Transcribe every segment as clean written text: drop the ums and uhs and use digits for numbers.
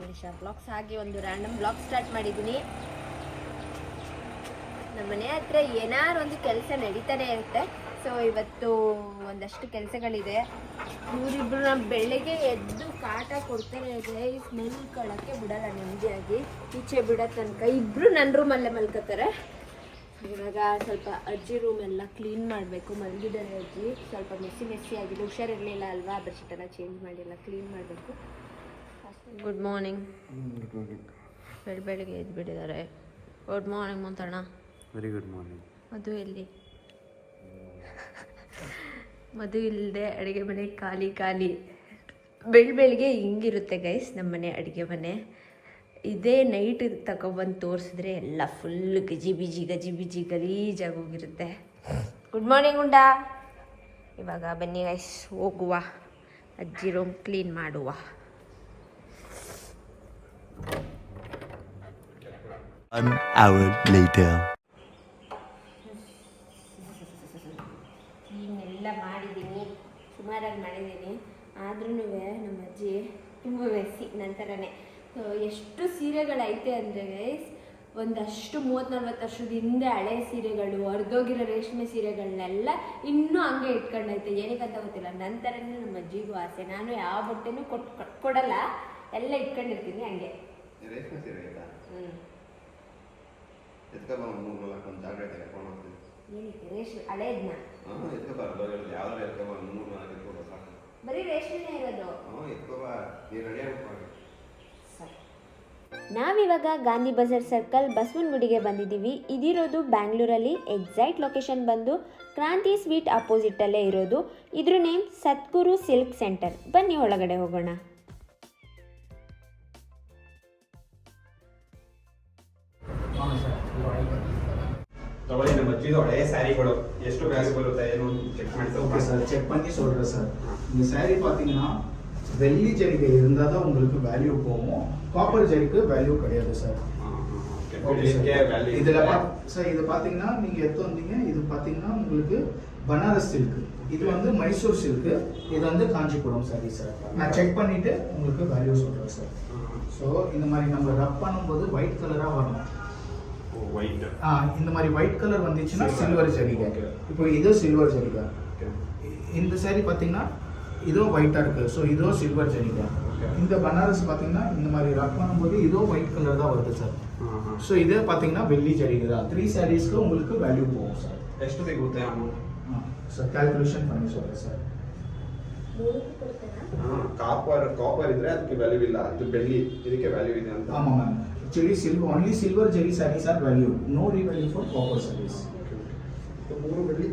Nisha blogs ಹಾಗೆ ಒಂದು random blog start ಮಾಡಿದ್ದೀನಿ. ನಮ್ಮ ಮನೆ ಹತ್ರ ಏನಾರು ಒಂದು ಕೆಲಸ ನಡೀತಾನೆ ಇರುತ್ತೆ. ಸೊ ಇವತ್ತು ಒಂದಷ್ಟು ಕೆಲಸಗಳಿದೆ. ಇವರಿಬ್ರು ನಮ್ಮ ಬೆಳಗ್ಗೆ ಎದ್ದು ಕಾಟ ಕೊಡ್ತಾನೆ ಇದೆ. ಮಲ್ಕೊಳ್ಳೋಕ್ಕೆ ಬಿಡಲ್ಲ ನೆಮ್ಮದಿಯಾಗಿ. ಈಚೆ ಬಿಡೋ ತನಕ ಇಬ್ಬರು ನನ್ನ ರೂಮಲ್ಲೇ ಮಲ್ಕೋತಾರೆ. ಇವಾಗ ಸ್ವಲ್ಪ ಅಜ್ಜಿ ರೂಮ್ ಎಲ್ಲ ಕ್ಲೀನ್ ಮಾಡಬೇಕು. ಮಲಗಿದ್ದಾರೆ ಅಜ್ಜಿ, ಸ್ವಲ್ಪ ಮೆಸ್ಸಿ ಆಗಿದೆ, ಹುಷಾರಿರಲಿಲ್ಲ ಅಲ್ವಾ, ಬೆಡ್ಶೀಟೆಲ್ಲ ಚೇಂಜ್ ಮಾಡಿಲ್ಲ, ಕ್ಲೀನ್ ಮಾಡಬೇಕು. Good morning. ಬೆಳಗ್ಗೆ ಎದ್ದು ಬಿಟ್ಟಿದ್ದಾರೆ. ಗುಡ್ ಮಾರ್ನಿಂಗ್ ಮಂತಣ್ಣ. Very good morning. ಮಧು ಎಲ್ಲಿ? ಮಧು ಇಲ್ಲದೆ ಅಡುಗೆ ಮನೆ ಖಾಲಿ. ಬೆಳಿಗ್ಗೆ ಹಿಂಗಿರುತ್ತೆ ಗೈಸ್ ನಮ್ಮ ಮನೆ ಅಡುಗೆ ಮನೆ. ಇದೇ ನೈಟ್ ತಗೊಬಂದು ತೋರಿಸಿದ್ರೆ ಎಲ್ಲ ಫುಲ್ ಗಜಿ ಬಿಜಿ ಗಲೀಜಾಗಿ ಹೋಗಿರುತ್ತೆ. ಗುಡ್ ಮಾರ್ನಿಂಗ್ ಉಂಡಾ. ಇವಾಗ ಬನ್ನಿ ಗೈಸ್ ಹೋಗುವ, ಅಜ್ಜಿ ರೂಮ್ ಕ್ಲೀನ್ ಮಾಡುವ. An hour later. ಎಲ್ಲ ಮಾಡಿದ್ದೀನಿ, ಸುಮಾರಾಗಿ ಮಾಡಿದ್ದೀನಿ. ಆದ್ರೂ ನಮ್ಮ ಅಜ್ಜಿ ತುಂಬ ಮೆಸ್ಸಿ ನಂತರನೇ. ಸೊ ಎಷ್ಟು ಸೀರೆಗಳೈತೆ ಅಂದರೆ ಗೈಸ್, ಒಂದಷ್ಟು 30-40 ವರ್ಷದ ಹಿಂದೆ ಹಳೆ ಸೀರೆಗಳು, ಅರ್ಧೋಗಿರೋ ರೇಷ್ಮೆ ಸೀರೆಗಳನ್ನೆಲ್ಲ ಇನ್ನೂ ಹಂಗೆ ಇಟ್ಕೊಂಡೈತೆ. ಏನಕ್ಕಂತ ಗೊತ್ತಿಲ್ಲ. ನಂತರನೇ ನಮ್ಮ ಅಜ್ಜಿಗೂ ಆಸೆ. ನಾನು ಯಾವ ಬಟ್ಟೆನೂ ಕೊಡಲ್ಲ, ಎಲ್ಲ ಇಟ್ಕೊಂಡಿರ್ತೀನಿ ಹಂಗೆ. ರೇಷ್ಮೆ ಸೀರೆ ಆಯ್ತಾ? ಏನಕ್ಕೆ ರೇಷ್ಮೆ ಹಳೇದ್ನ? ಬರೀ ರೇಷ್ಮೆನೇ ಇರೋದು. ನಾವಿವಾಗ ಗಾಂಧಿ ಬಜಾರ್ ಸರ್ಕಲ್ ಬಸವನಗುಡಿಗೆ ಬಂದಿದ್ದೀವಿ. ಇದಿರೋದು ಬ್ಯಾಂಗ್ಳೂರಲ್ಲಿ. ಎಕ್ಸಾಕ್ಟ್ ಲೊಕೇಶನ್ ಬಂದು ಕ್ರಾಂತಿ ಸ್ವೀಟ್ ಅಪೋಸಿಟಲ್ಲೇ ಇರೋದು. ಇದ್ರ ನೇಮ್ ಸದ್ಗುರು ಸಿಲ್ಕ್ ಸೆಂಟರ್. ಬನ್ನಿ ಒಳಗಡೆ ಹೋಗೋಣ. ತಗೊಳ್ಳಿ, ನಮ್ಮ ಅಜ್ಜಿದು ಹಳೆಯ ಸ್ಯಾರಿಗಳು ಎಷ್ಟು ವ್ಯಾಲ್ಯೂ ಬರುತ್ತೆ ಏನು ಚೆಕ್ ಮಾಡಿ. ஓகே சார், செக் பண்ணி சொல்கிறேன் சார். இந்த சாரீ பார்த்தீங்கன்னா வெள்ளி ஜரிகை இருந்தால் தான் உங்களுக்கு வேல்யூ போகும். காப்பர் ஜரிக்கு வேல்யூ கிடையாது சார். இதில் சார் இது பார்த்தீங்கன்னா நீங்கள் எடுத்து வந்தீங்க. இது பார்த்தீங்கன்னா உங்களுக்கு பனாரஸ் சில்க்கு, இது வந்து மைசூர் சில்க்கு, இது வந்து காஞ்சிபுரம் சாரி சார். நான் செக் பண்ணிவிட்டு உங்களுக்கு வேல்யூ சொல்கிறேன் சார். ஸோ இந்த மாதிரி நம்ம ரப் பண்ணும்போது ஒயிட் கலராக வரணும். இந்த மாதிரி ஒயிட் கலர் வந்துச்சுன்னா சில்வர் ஜரிகை. இப்போ இது சில்வர் ஜரிகை. இந்த சாரி பார்த்தீங்கன்னா இதுவும் ஒயிட்டாக இருக்குது. ஸோ இதுவும் சில்வர் ஜரிகை. இந்த பனாரஸ் பார்த்தீங்கன்னா இந்த மாதிரி ரப் பண்ணும்போது இதுவும் ஒயிட் கலர் தான் வருது சார். ஸோ இதே பார்த்தீங்கன்னா வெள்ளி ஜரிகை தான். 3 சாரீஸ்க்கு உங்களுக்கு வேல்யூ போகும் சார். ಎಷ್ಟು ಸಿಗುತ್ತೆ சார் ಕ್ಯಾಲ್ಕುಲೇಷನ್ பண்ணி சொல்கிறேன் சார். ಕಾಪರ್ ಇದ್ರೆ ಅದಕ್ಕೆ ವ್ಯಾಲ್ಯೂ ಇಲ್ಲ, ಇದು ಬೆಳ್ಳಿ ಇದಕ್ಕೆ ವ್ಯಾಲ್ಯೂ ಇದೆ ಅಂತ. ஆமாம் ma'am. Actually only silver jari sarees are value, no revalue for copper sarees. ಮೂರು ಬೆಳ್ಳಿ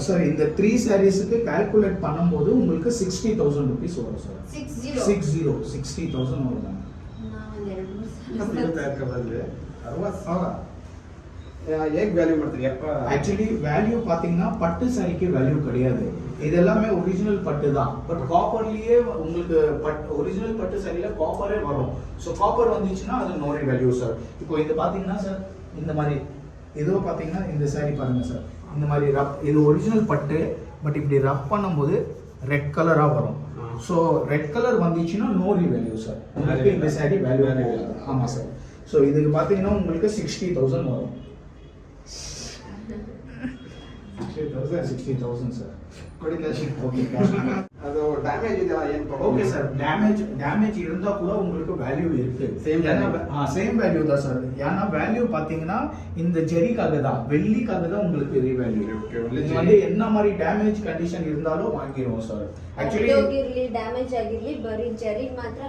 சார். இந்த 3 சாரீஸ்க்கு கால்குலேட் பண்ணும்போது உங்களுக்கு 60,000 rupees வரும் சார். 60,000 வரும். ಹೇಗೆ ವ್ಯಾಲ್ಯೂ ಮಾಡ್ತೀರಿ? ஆக்சுவலி வேல்யூ பாத்தீங்கன்னா பட்டு சாரிக்கு வேல்யூ கிடையாது. இது எல்லாமே ஒரிஜினல் பட்டு தான். பட் காப்பர்லயே உங்களுக்கு ஒரிஜினல் பட்டு சாரியில காப்பரே வரும். ஸோ காப்பர் வந்துச்சுன்னா அது நோ வேல்யூ சார். இப்போ இது பாத்தீங்கன்னா சார், இந்த மாதிரி ஏதோ பாத்தீங்கன்னா இந்த சாரி பாருங்க சார். இந்த மாதிரி ரப், இது ஒரிஜினல் பட்டு, பட் இப்படி ரப் பண்ணும்போது ரெட் கலரா வரும். ஸோ ரெட் கலர் வந்துச்சுன்னா நோ வேல்யூ சார். உங்களுக்கு இந்த சாரி வேல்யூ கிடையாது. ஆமா சார். ஸோ இதுக்கு பாத்தீங்கன்னா உங்களுக்கு 60,000 வரும். 60,000 ಸರ್. ಓಕೆ, ಅದು ಡ್ಯಾಮೇಜ್ ಇದೆಯಲ್ಲ ಏನು ಪ್ರಾಬ್ಲಮ್? Okay sir. டேமேஜ் இருந்தா கூட உங்களுக்கு வேல்யூ இருக்கு. சேம் வேல்யூ தான் சார். ஏன்னா வேல்யூ பாத்தீங்கன்னா இந்த ஜெரிக்காக தான், வெள்ளிக்காக தான் உங்களுக்கு ரீவேல்யூ. இது வந்து என்ன மாதிரி டேமேஜ் கண்டிஷன் இருந்தாலும் வாங்கிடுவோம் சார். ஆக்சுவலி டேமேஜ் ಆಗಿರಲಿ ಬರಿ ಜರಿ ಮಾತ್ರ.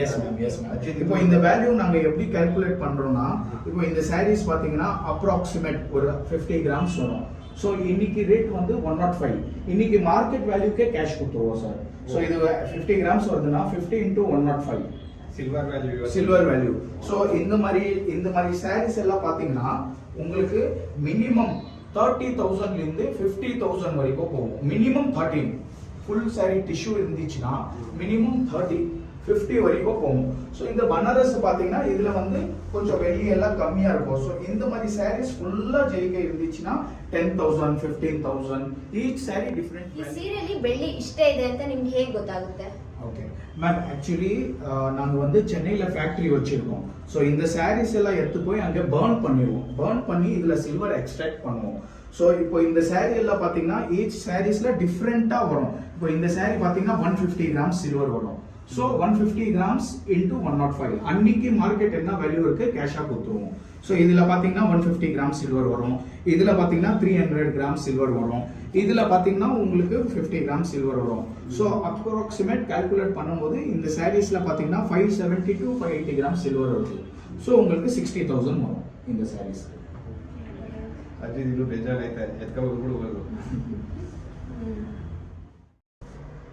Yes ma'am. இப்போ இந்த வேல்யூ நாங்க எப்படி கால்குலேட் பண்றோம்னா, இப்போ இந்த சாரீஸ் பாத்தீங்கன்னா அப்ராக்சிமேட் ஒரு 50 கிராம்ஸ் வரும். ஸோ இன்னைக்கு ரேட் வந்து 105. இன்னைக்கு மார்க்கெட் வேல்யூக்கே கேஷ் கொடுத்துருவோம் சார். ஸோ இது 50 கிராம்ஸ் வருதுன்னா 50 into 105 சில்வர் வேல்யூ. ஸோ இந்த மாதிரி சாரீஸ் எல்லாம் பார்த்தீங்கன்னா உங்களுக்கு மினிமம் 30,000லேருந்து 50,000 வரைக்கும் போகும். மினிமம் 13 ஃபுல் சாரி டிஷ்யூ இருந்துச்சுன்னா மினிமம் 30-50 வரைக்கும் போகும். ஸோ இந்த பனாரஸ் பார்த்தீங்கன்னா இதில் வந்து கொஞ்சம் வெள்ளி எல்லாம் கம்மியாக இருக்கும். ஸோ இந்த மாதிரி சாரீஸ் ஃபுல்லாக ஜெரிகை இருந்துச்சுன்னா 10,000, 15,000 ಈಚ್ ಸ್ಯಾರಿ ಡಿಫರೆಂಟ್. ಈ ಸೀರೆಯಲ್ಲಿ ಬೆಳ್ಳಿ ಇಷ್ಟೇ ಇದೆ ಅಂತ ನಿಮ್ಗೆ ಹೇಗೆ ಗೊತ್ತಾಗುತ್ತೆ? ஓகே மேம், ஆக்சுவலி நாங்கள் வந்து சென்னையில் ஃபேக்ட்ரி வச்சுருக்கோம். ஸோ இந்த சாரீஸ் எல்லாம் எடுத்து போய் அங்கே பேர்ன் பண்ணிடுவோம். பேர்ன் பண்ணி இதில் சில்வர் எக்ஸ்ட்ராக்ட் பண்ணுவோம். ஸோ இப்போ இந்த சாரீ எல்லாம் பார்த்தீங்கன்னா ஈச் சாரீஸில் டிஃப்ரெண்ட்டாக வரும். இப்போ இந்த சாரீ பார்த்தீங்கன்னா 150 கிராம்ஸ் சில்வர் வரும். ஸோ 150 கிராம்ஸ் இன்டூ 105 அன்னைக்கு மார்க்கெட் என்ன வேல்யூ இருக்கு கேஷாக கொடுத்துருவோம். ஸோ இதில் பார்த்தீங்கன்னா 150 கிராம் சில்வர் வரும். இதில் பார்த்தீங்கன்னா 300 கிராம் சில்வர் வரும். இதில் பார்த்தீங்கன்னா உங்களுக்கு 50 கிராம் சில்வர் வரும். ஸோ அப்ராக்சிமேட் கால்குலேட் பண்ணும்போது இந்த சாரீஸில் பார்த்தீங்கன்னா 570 to 580 கிராம் சில்வர் வருது. ஸோ உங்களுக்கு 60,000 வரும் இந்த சாரீஸ். ಅಜ್ಜಿ ಇದು ಬೇಜಾರೈತೆ ಎತ್ಕೊಂಡು ಹೋಗೋದು.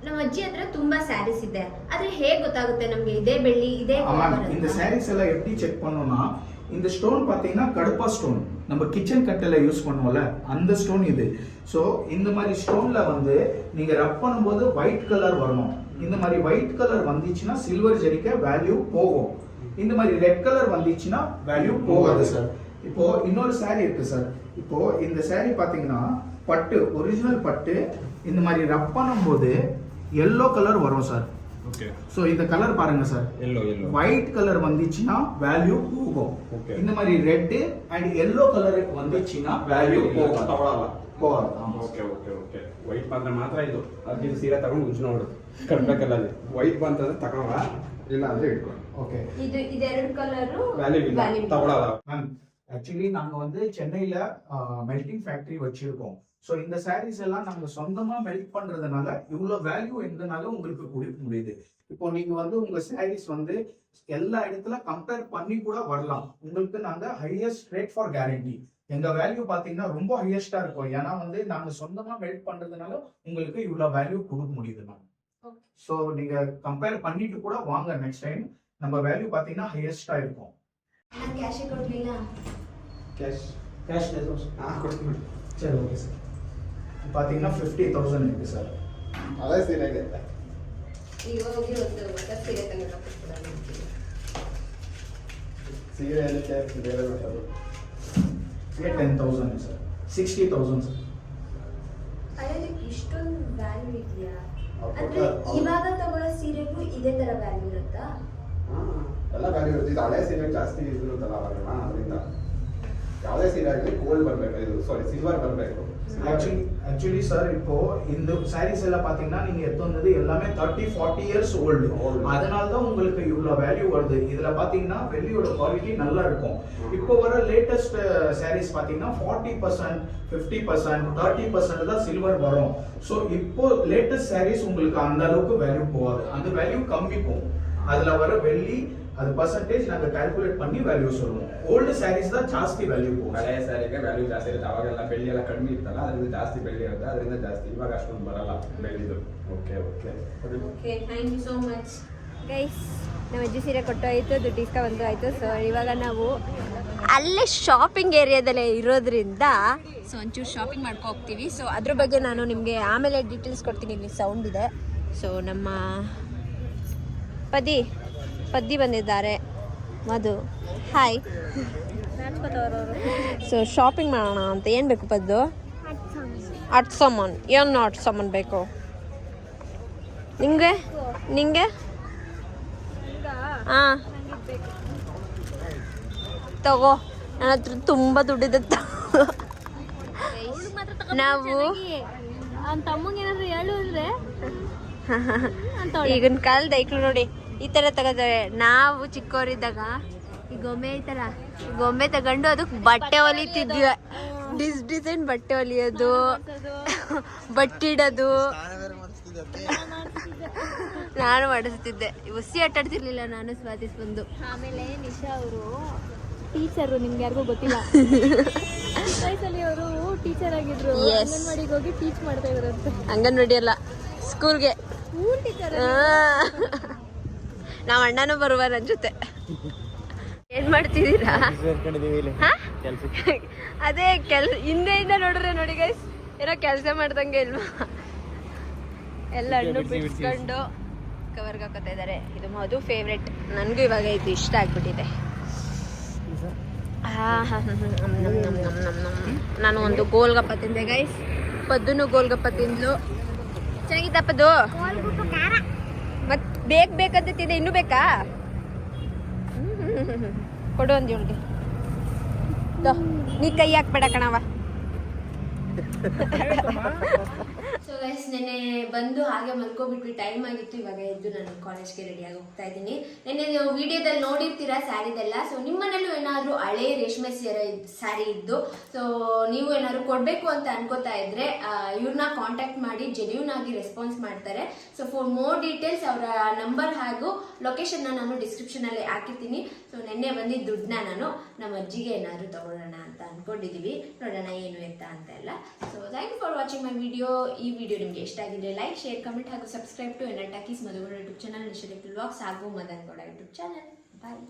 ನಮ್ಮ ಅಜ್ಜಿ ಹತ್ರ ತುಂಬಾ ಸ್ಯಾರೀಸ್ ಇದೆ, ಆದ್ರೆ ಹೇಗೆ ಗೊತ್ತಾಗುತ್ತೆ ನಮ್ಗೆ ಇದೇ ಬೆಳ್ಳಿ ಇದೇ இந்த சாரீஸ் எல்லாம் எப்படி செக் பண்ணோம்னா, இந்த ஸ்டோன் பாத்தீங்கன்னா கடப்பா ஸ்டோன், நம்ம கிச்சன் கட்டில யூஸ் பண்ணுவோம்ல அந்த ஸ்டோன் இது. ஸோ இந்த மாதிரி ஸ்டோன்ல வந்து நீங்க ரப் பண்ணும்போது ஒயிட் கலர் வரணும். இந்த மாதிரி ஒயிட் கலர் வந்துச்சுன்னா சில்வர் ஜரிக்க வேல்யூ போகும். இந்த மாதிரி ரெட் கலர் வந்துச்சுன்னா வேல்யூ போகாது சார். இப்போ இன்னொரு சாரி இருக்கு சார். இப்போ இந்த சாரி பாத்தீங்கன்னா பட்டு, ஒரிஜினல் பட்டு. இந்த மாதிரி ரப் பண்ணும்போது எல்லோ கலர் வரும் சார். ಓಕೆ. ஸோ இந்த கலர் பாருங்க சார், ಎಲ್ಲೋ ஒயிட் கலர் வந்துச்சுன்னா வேல்யூ போகும். Okay. இந்த மாதிரி ரெட் அண்ட் எல்லோ கலர் வந்துச்சுன்னா வேல்யூ போகும். ತಗೊಳಲ್ಲ. போகாது. Okay okay okay. ವೈಟ್ ಬಂದ್ರೆ ಮಾತ್ರ ಇದು. ಅದಕ್ಕೆ ಸೀರೆ ತಗೊಂಡು ಉಂಚು ನೋಡು ಕಟ್ಬೇಕಲ್ಲ ಅಲ್ಲಿ. ವೈಟ್ ಬಂತಂದ್ರೆ ತಗೊಳ, ಇಲ್ಲ ಅಂದ್ರೆ ಇಟ್ಕೊಂಡು. ஓகே. ಇದು ಇದೆರಡು ಕಲರ್ ವ್ಯಾಲ್ಯೂ ಇಲ್ಲ, ತಗೊಳಲ್ಲ. மேம், ஆக்சுவலி நாங்க வந்து சென்னையில மெல்டிங் ஃபேக்டரி வச்சிருக்கோம். ஸோ இந்த சாரீஸ் எல்லாம் நாங்க சொந்தமா மெல்ட் பண்றதுனால இவ்வளவு வேல்யூ எங்கனால உங்களுக்கு கொடுக்க முடியுது. இப்போ நீங்க வந்து உங்க சாரீஸ் வந்து எல்லா இடத்துல கம்பேர் பண்ணி கூட வரலாம். உங்களுக்கு நாங்க ஹையஸ்ட் ரேட் ஃபார் கேரண்டி. எங்க வேல்யூ பாத்தீங்கன்னா ரொம்ப ஹையஸ்டா இருக்கும். ஏன்னா வந்து நாங்க சொந்தமா மெல்ட் பண்றதுனால உங்களுக்கு இவ்வளவு வேல்யூ கொடுக்க முடியுது மேம். ஸோ நீங்க கம்பேர் பண்ணிட்டு கூட வாங்க நெக்ஸ்ட் டைம். நம்ம வேல்யூ பாத்தீங்கன்னா ஹையஸ்டா இருக்கும். ನಾನು ಕ್ಯಾಶ್ ಕೊಡ್ಲಿಲ್ಲ. ಕ್ಯಾಶ್ கேஷ் ಕೊಡ್ತೀನಿ. சரி, ஓகே சார். பாத்தீங்கன்னா 50,000 இருக்கு சார். ಅದೇ ಸೀರೆಗೆ ಈಗ ಹೋಗಿ ಒಂದು ಹೊಸ ಸೀರೆ ತಗೊಂಡು ಹಾಕ್ಬಿಡೋಣ. ಸೀರೆ ಎಲ್ಲ ಬೇರೆ ಮಾಡೋದು. 10,000 ಸರ್. 60,000 ಸರ್. ಅದಕ್ಕೆ ಇಷ್ಟೊಂದು ವ್ಯಾಲ್ಯೂ ಇದೆಯಾ? ಹೌದು. ಅಂದ್ರೆ ಇವಾಗ ತಗೊಳ್ಳೋ ಸೀರೆಗೂ ಇದೇ ತರ ವ್ಯಾಲ್ಯೂ ಇರುತ್ತಾ? ಎಲ್ಲ ವ್ಯಾಲ್ಯೂ ಇರುತ್ತೆ. ಇದು ಹಳೆ ಸೀರೆ ಜಾಸ್ತಿ ಇರುತ್ತಲ್ಲ ಅವಾಗ ಅದರಿಂದ ಯಾವುದೇ ಸೀರೆ ಆಗಲಿ ಗೋಲ್ಡ್ ಬರಬೇಕು, ಇದು ಸಾರಿ ಸಿಲ್ವರ್ ಬರಬೇಕು. ஆக்சுவலி சார், இப்போ இந்த சாரீஸ் எல்லாம் பாத்தீங்கன்னா நீங்க எடுத்து வந்தது எல்லாமே 30-40 இயர்ஸ் ஓல்டு. அதனால தான் உங்களுக்கு இவ்வளவு வேல்யூ வருது. இதுல பாத்தீங்கன்னா வெள்ளியோட குவாலிட்டி நல்லா இருக்கும். இப்போ வர லேட்டஸ்ட் சாரீஸ் பாத்தீங்கன்னா 40%, 50%, 30% தான் சில்வர் வரும். ஸோ இப்போ லேட்டஸ்ட் சாரீஸ் உங்களுக்கு அந்த அளவுக்கு வேல்யூ போகாது, அந்த வேல்யூ கம்மி போகும். அதுல வர வெள்ளி அது ಪರ್ಸೆಂಟೇಜ್ ನಾಗ ಕ್ಯಾಲ್ಕುಲೇಟ್ பண்ணி ವ್ಯಾಲ್ಯೂ சொல்லுவோம். ಓಲ್ಡ್ ಸ್ಯಾರೀಸ್ ದ ಜಾಸ್ತಿ ವ್ಯಾಲ್ಯೂ ಹೋಗುತ್ತೆ. ಹಳೆಯ ಸ್ಯಾರಿಗೆ ವ್ಯಾಲ್ಯೂ ಜಾಸ್ತಿ ಇರುತ್ತೆ. ಅವಾಗೆಲ್ಲ ಬೆಳ್ಳಿ ಎಲ್ಲ ಕಡಿಮೆ ಇತ್ತಲ್ಲ, ಅದರಿಂದ ಜಾಸ್ತಿ ಬೆಳ್ಳಿ ಇರುತ್ತೆ, ಅದರಿಂದ ಜಾಸ್ತಿ. ಇವಾಗ ಅಷ್ಟೊಂದು ಬರಲ್ಲ ಬೆಳ್ಳಿದು. Okay okay okay, thank you so much guys. ನಮ್ಮ ಅಜ್ಜಿ ಸೀರೆ ಕೊಟ್ಟಾಯಿತು, ದುಡ್ಡು ಇಸ್ಕ ಬಂದು ಆಯಿತು. ಸೊ ಇವಾಗ ನಾವು ಅಲ್ಲೇ ಶಾಪಿಂಗ್ ಏರಿಯಾದಲ್ಲೇ ಇರೋದ್ರಿಂದ ಸೊ ಒಂಚೂರು ಶಾಪಿಂಗ್ ಮಾಡ್ಕೊ ಹೋಗ್ತೀವಿ. ಸೊ ಅದ್ರ ಬಗ್ಗೆ ನಾನು ನಿಮಗೆ ಆಮೇಲೆ ಡೀಟೇಲ್ಸ್ ಕೊಡ್ತೀನಿ. ಇಲ್ಲಿ ಸೌಂಡ್ ಇದೆ. ಸೊ ನಮ್ಮ ಪದ್ದಿ ಬಂದಿದ್ದಾರೆ, ಮಧು, ಹಾಯ್. ಸೊ ಶಾಪಿಂಗ್ ಮಾಡೋಣ ಅಂತ. ಏನು ಬೇಕು ಪದ್ದು? ಅಟ್ ಸಾಮಾನ್. ಏನು ಅಟ್ ಸಾಮಾನು ಬೇಕು ನಿಂಗೆ? ಹಾಂ ತಗೋ, ನನ್ನ ಹತ್ರ ತುಂಬ ದುಡ್ಡಿದೆ. ನಾವು ಈಗಿನ ಕಾಲದ ಐಕ್ಳು ನೋಡಿ ಈ ಥರ ತಗೋತಾರೆ. ನಾವು ಚಿಕ್ಕವರಿದ್ದಾಗ ಈ ಗೊಂಬೆ ಐತಲ್ಲ, ಈ ಗೊಂಬೆ ತಗೊಂಡು ಅದಕ್ಕೆ ಬಟ್ಟೆ ಹೊಲಿತಿದ್ವಿ. ಡಿಸೈನ್ ಬಟ್ಟೆ ಹೊಲಿಯೋದು, ಬಟ್ಟಿಡೋದು ನಾನು ಮಾಡಿಸ್ತಿದ್ದೆ. ಹುಸಿ ಆಟಾಡ್ತಿರ್ಲಿಲ್ಲ ನಾನು, ಸ್ವಾತಿಸ್ ಬಂದು. ಆಮೇಲೆ ನಿಶಾ ಅವರು ಟೀಚರು, ನಿಮ್ಗೆ ಯಾರಿಗೂ ಗೊತ್ತಿಲ್ಲ, ವಯಸ್ಸಲ್ಲಿ ಅವರು ಟೀಚರ್ ಆಗಿದ್ರು. ಅಂಗನವಾಡಿಗೆ ಹೋಗಿ ಟೀಚ್ ಮಾಡ್ತಾ ಇದ್ರಂತೆ. ಅಂಗನವಾಡಿ ಅಲ್ಲ, ಸ್ಕೂಲ್ಗೆ. School teacher. ನಾವ್ ಅಣ್ಣನೂ ಬರುವ ನನ್ನ ಜೊತೆ. ಏನ್ ಮಾಡ್ತಿದ್ದೀರಾ? ಅದೇ ಹಿಂದೆಯಿಂದ ನೋಡ್ರೆ ನೋಡಿ ಗೈಸ್, ಏನೋ ಕೆಲಸ ಮಾಡ್ದಂಗೆ ಇಲ್ವಾ? ಎಲ್ಲ ಹಣ್ಣು ಬಿಡ್ಸ್ಕೊಂಡು ಕವರ್ಗೆ ಹಾಕೋತಾ ಇದ್ದಾರೆ. ಇದು ಮಧು ಫೇವ್ರೆಟ್. ನನಗೂ ಇವಾಗ ಇದು ಇಷ್ಟ ಆಗ್ಬಿಟ್ಟಿದೆ. ನಾನು ಒಂದು ಗೋಲ್ಗಪ್ಪ ತಿಂದೆ ಗೈಸ್. ಪದ್ದುನು ಗೋಲ್ಗಪ್ಪ ತಿಂದ್ಲು. ಚೆನ್ನಾಗಿತ್ತ ಪದ್ದು? ಮತ್ತೆ ಬೇಕಂತ ತಿಂದೆ, ಇನ್ನೂ ಬೇಕಾ? ಕೊಡು ಒಂದು ಇವಳಿಗೆ. ನೀ ಕೈ ಹಾಕ್ಬೇಡ ಕಣವ. ಸೊ ಗೈಸ್, ನೆನ್ನೆ ಬಂದು ಹಾಗೆ ಮಲ್ಕೊಬಿಟ್ವಿ, ಟೈಮ್ ಆಗಿತ್ತು. ಇವಾಗ ಎದ್ದು ನಾನು ಕಾಲೇಜ್ಗೆ ರೆಡಿಯಾಗಿ ಹೋಗ್ತಾ ಇದ್ದೀನಿ. ನೆನ್ನೆ ನೀವು ವಿಡಿಯೋದಲ್ಲಿ ನೋಡಿರ್ತೀರಾ ಸ್ಯಾರಿದೆಲ್ಲ. ಸೊ ನಿಮ್ಮನೇಲೂ ಏನಾದರೂ ಹಳೆ ರೇಷ್ಮೆ ಸ್ಯಾರಿ ಇದ್ದು ಸೊ ನೀವು ಏನಾದ್ರು ಕೊಡಬೇಕು ಅಂತ ಅನ್ಕೋತಾ ಇದ್ರೆ ಇವ್ರನ್ನ ಕಾಂಟ್ಯಾಕ್ಟ್ ಮಾಡಿ, ಜೆನ್ಯೂನ್ ಆಗಿ ರೆಸ್ಪಾನ್ಸ್ ಮಾಡ್ತಾರೆ. ಸೊ ಫಾರ್ ಮೋರ್ ಡೀಟೇಲ್ಸ್ ಅವರ ನಂಬರ್ ಹಾಗೂ ಲೊಕೇಶನ್ನ ನಾನು ಡಿಸ್ಕ್ರಿಪ್ಷನಲ್ಲಿ ಹಾಕಿರ್ತೀನಿ. ಸೊ ನೆನ್ನೆ ಬಂದಿದ್ದ ದುಡ್ಡನ್ನ ನಾನು ನಮ್ಮ ಅಜ್ಜಿಗೆ ಏನಾದರೂ ತಗೊಳ್ಳೋಣ ಅಂತ ಅನ್ಕೊಂಡಿದ್ದೀವಿ. ನೋಡೋಣ ಏನು ಎತ್ತ ಅಂತ ಎಲ್ಲ. So thank you for watching my video. ಈ ವಿಡಿಯೋ ನಿಮಗೆ ಇಷ್ಟ ಆಗಿದ್ರೆ ಲೈಕ್, ಶೇರ್, ಕಮೆಂಟ್ ಹಾಗೂ ಸಬ್ಸ್ಕ್ರೈಬ್ ಟು ಎನರ್ talkies Madhu Gowda YouTube channel, Nisha vlogs ಹಾಗೂ ಮದನ್ ಗೌಡ ಯೂಟ್ಯೂಬ್ ಚಾನಲ್. ಬಾಯ್.